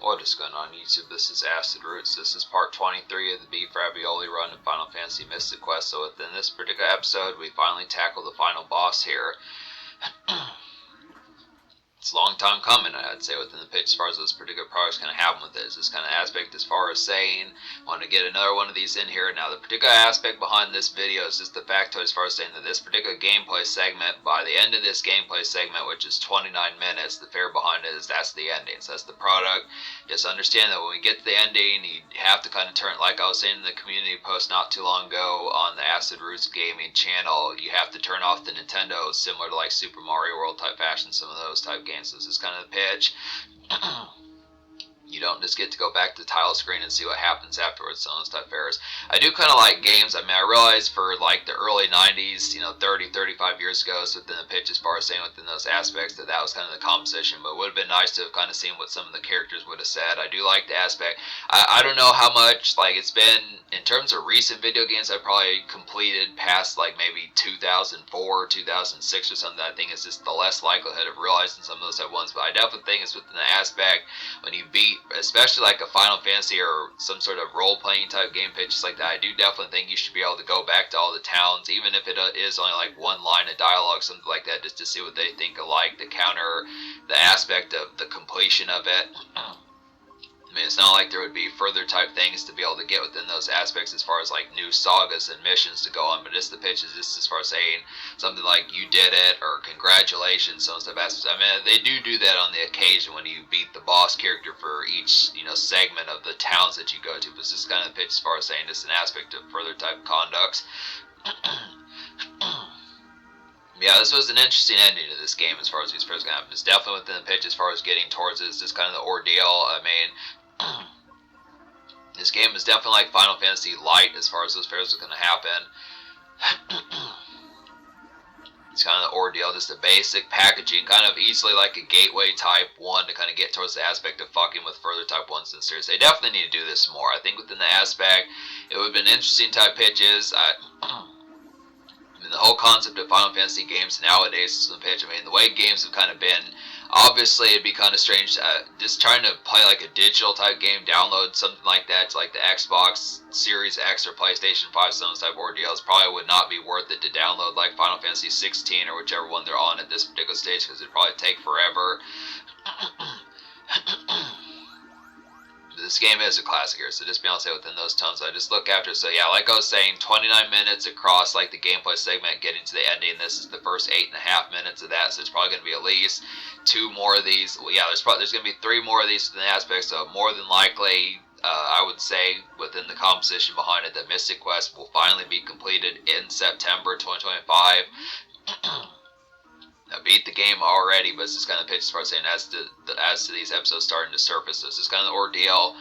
What is going on YouTube? This is Acid Roots. This is part 23 of the Beef Ravioli run in Final Fantasy Mystic Quest. So within this particular episode, we finally tackle the final boss here. It's a long time coming, I'd say, within the pitch as far as those particular products kind of happen with it. It's this kind of aspect as far as saying, I want to get another one of these in here. Now, the particular aspect behind this video is just the factoid as far as saying that this particular gameplay segment, by the end of this gameplay segment, which is 29 minutes, the fare behind it is that's the ending. So that's the product. Just understand that when we get to the ending, you have to kind of turn, like I was saying in the community post not too long ago on the Acid Roots Gaming channel, you have to turn off the Nintendo, similar to like Super Mario World type fashion, some of those type games. So this is kind of the pitch. You don't just get to go back to the title screen and see what happens afterwards, some of those type fares. I do kind of like games. I mean, I realize for like the early 90s, 30, 35 years ago, so within the pitch as far as saying within those aspects, that was kind of the composition, but it would have been nice to have kind of seen what some of the characters would have said. I do like the aspect. I don't know how much, like, it's been, in terms of recent video games, I probably completed past like maybe 2004 or 2006 or something. I think it's just the less likelihood of realizing some of those type ones, but I definitely think it's within the aspect when you beat, especially like a Final Fantasy or some sort of role-playing type game pitches like that, I do definitely think you should be able to go back to all the towns, even if it is only like one line of dialogue, something like that, just to see what they think alike, to counter the aspect of the completion of it. I mean, it's not like there would be further type things to be able to get within those aspects as far as like new sagas and missions to go on, but just the pitch is just as far as saying something like you did it or congratulations, some stuff. I mean, they do that on the occasion when you beat the boss character for each segment of the towns that you go to, but it's just kind of the pitch as far as saying just an aspect of further type conducts. Yeah, this was an interesting ending to this game as far as these fairs going to happen. It's definitely within the pitch as far as getting towards it. It's just kind of the ordeal. I mean, this game is definitely like Final Fantasy Light as far as those fairs are going to happen. It's kind of the ordeal, just a basic packaging, kind of easily like a gateway type one to kind of get towards the aspect of fucking with further type ones in the series. They definitely need to do this more. I think within the aspect, it would have been interesting type pitches. I mean, the whole concept of Final Fantasy games nowadays is the pitch. I mean, the way games have kind of been, obviously it'd be kind of strange just trying to play like a digital type game, download something like that to like the Xbox Series X or PlayStation 5, some type of ordeals, probably would not be worth it to download like Final Fantasy 16 or whichever one they're on at this particular stage, because it'd probably take forever. This game is a classic here, so just be able to say within those tones, I just look after. So yeah, like I was saying, 29 minutes across like the gameplay segment, getting to the ending. This is the first 8.5 minutes of that, so it's probably going to be at least 2 more of these. Well, yeah, there's going to be 3 more of these within the aspects. So more than likely, I would say within the composition behind it, that Mystic Quest will finally be completed in September 2025. I beat the game already, but it's just kind of pitch as far as saying as to these episodes starting to surface. So it's just kind of the ordeal.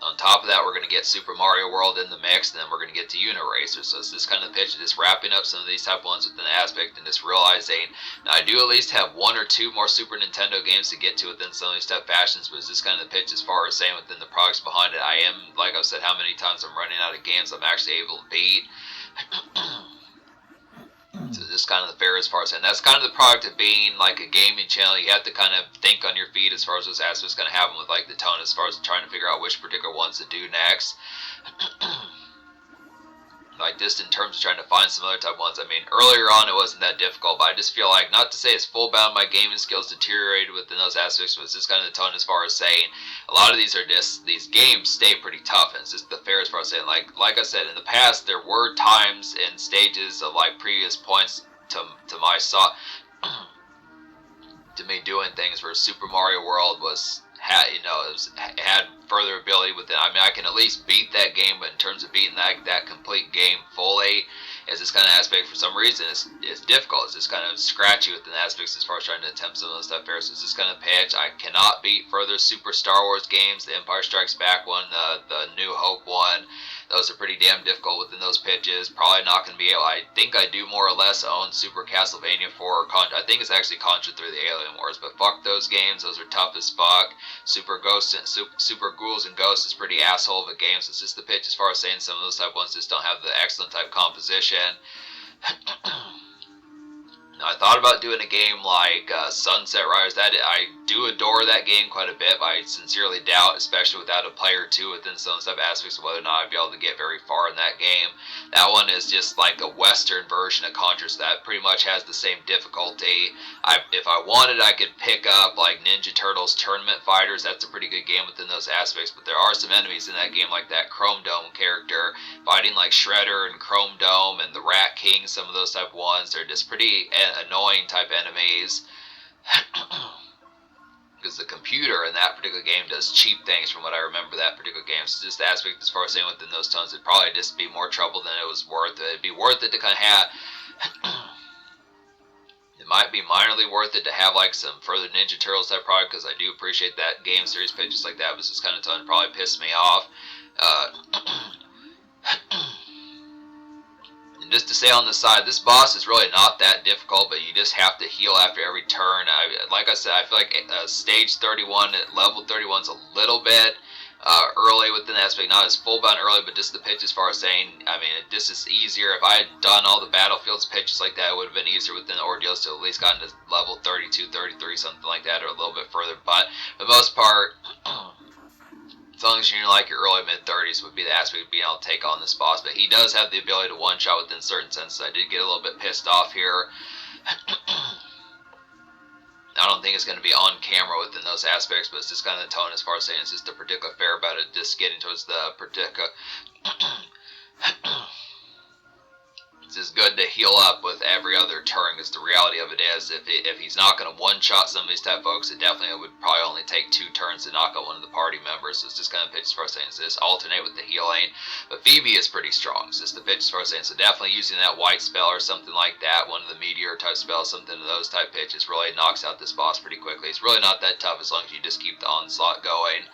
On top of that, we're going to get Super Mario World in the mix, and then we're going to get to Uniracer. So it's just kind of the pitch of just wrapping up some of these type ones within the aspect and just realizing, now I do at least have 1 or 2 more Super Nintendo games to get to within some of these type fashions, but it's just kind of the pitch as far as saying within the products behind it. I am, like I've said, how many times I'm running out of games I'm actually able to beat. So just kind of the fair as far as, and that's kind of the product of being like a gaming channel. You have to kind of think on your feet as far as those aspects going to happen with like the tone as far as trying to figure out which particular ones to do next. Like just in terms of trying to find some other type ones. I mean, earlier on it wasn't that difficult, but I just feel like, not to say it's full bound my gaming skills deteriorated within those aspects, but it's just kind of the tone as far as saying a lot of these are just, these games stay pretty tough, and it's just the fair as far as saying, like I said, in the past there were times and stages of like previous points to my to me doing things where Super Mario World had further ability with it. I mean, I can at least beat that game, but in terms of beating that complete game fully, is this kind of aspect for some reason it's difficult. It's just kind of scratchy within the aspects as far as trying to attempt some of those stuff there. So it's just kind of pitch. I cannot beat further Super Star Wars games, the Empire Strikes Back one, the New Hope one. Those are pretty damn difficult within those pitches. Probably not going to be able. I think I do more or less own Super Castlevania 4 or Contra. I think it's actually Contra 3 the Alien Wars, but fuck those games. Those are tough as fuck. Super Ghouls and Ghosts is pretty asshole of a game. So it's just the pitch as far as saying some of those type ones just don't have the excellent type composition. Now, I thought about doing a game like Sunset Riders. That I do do adore that game quite a bit, but I sincerely doubt, especially without a player or two within some type aspects, of whether or not I'd be able to get very far in that game. That one is just like a Western version of Contra, so that pretty much has the same difficulty. If I wanted, I could pick up like Ninja Turtles Tournament Fighters. That's a pretty good game within those aspects, but there are some enemies in that game like that Chrome Dome character, fighting like Shredder and Chrome Dome and the Rat King, some of those type ones. They're just pretty annoying type enemies. Because the computer in that particular game does cheap things from what I remember that particular game. So just the aspect as far as saying within those tones, it'd probably just be more trouble than it was worth. It'd be worth it to kind of have... It might be minorly worth it to have like some further Ninja Turtles type product, because I do appreciate that game series pitches like that, but this kind of tone probably pissed me off. And just to say on the side, this boss is really not that difficult, but you just have to heal after every turn. Like I said, I feel like stage 31 at level 31 is a little bit early within the aspect, not as full bound early, but just the pitch as far as saying, I mean, this is easier. If I had done all the battlefields pitches like that, it would have been easier within the ordeals to at least gotten to level 32, 33, something like that, or a little bit further. But for the most part, as long as you're in like your early mid-30s would be the aspect of being able to take on this boss. But he does have the ability to one-shot within certain senses. I did get a little bit pissed off here. I don't think it's going to be on camera within those aspects, but it's just kind of the tone as far as saying it's just a particular fair about it, just getting towards the particular... It's just good to heal up with every other turn, because the reality of it is, if he's not going to one-shot some of these type folks, it definitely would probably only take 2 turns to knock out one of the party members. So it's just kind of pitch as far as saying, so just alternate with the healing. But Phoebe is pretty strong, so it's the pitch as far as saying, so definitely using that white spell or something like that, one of the meteor type spells, something of those type pitches really knocks out this boss pretty quickly. It's really not that tough as long as you just keep the onslaught going.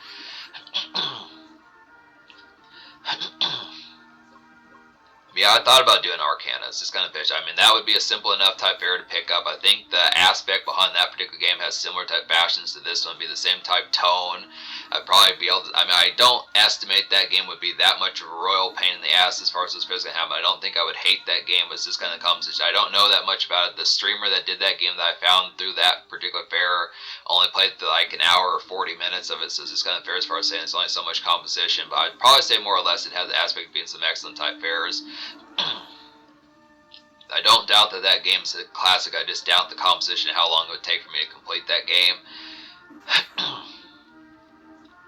Yeah, I thought about doing Arcana. It's just kind of pitch. I mean, that would be a simple enough type area to pick up. I think the aspect behind that particular game has similar type fashions to this one, be the same type tone. I'd probably be able to, I mean, I don't estimate that game would be that much of a royal pain in the ass as far as this is going to happen. I don't think I would hate that game, but it's just kind of conversation. I don't know that much about it. The streamer that did that game that I found through that particular fair only played through like an hour or 40 minutes of it, so it's just kind of fair as far as saying it's only so much composition, but I'd probably say more or less it has the aspect of being some excellent type fairs. I don't doubt that that game is a classic. I just doubt the composition and how long it would take for me to complete that game.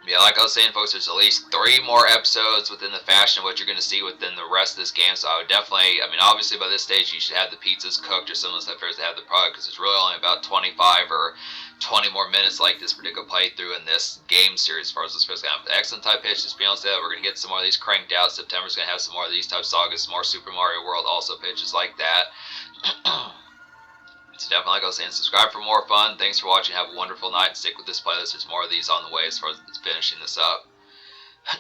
Yeah, like I was saying, folks, there's at least 3 more episodes within the fashion of what you're going to see within the rest of this game. So I would definitely, I mean, obviously by this stage you should have the pizzas cooked or some of those type fairs that have the product, because it's really only about 25 or 20 more minutes like this particular playthrough in this game series as far as this is going to have. Excellent type pitch, just be honest with that. We're going to get some more of these cranked out. September's going to have some more of these type sagas, some more Super Mario World also pitches like that. So definitely, like I was saying, subscribe for more fun. Thanks for watching. Have a wonderful night. Stick with this playlist. There's more of these on the way as far as finishing this up.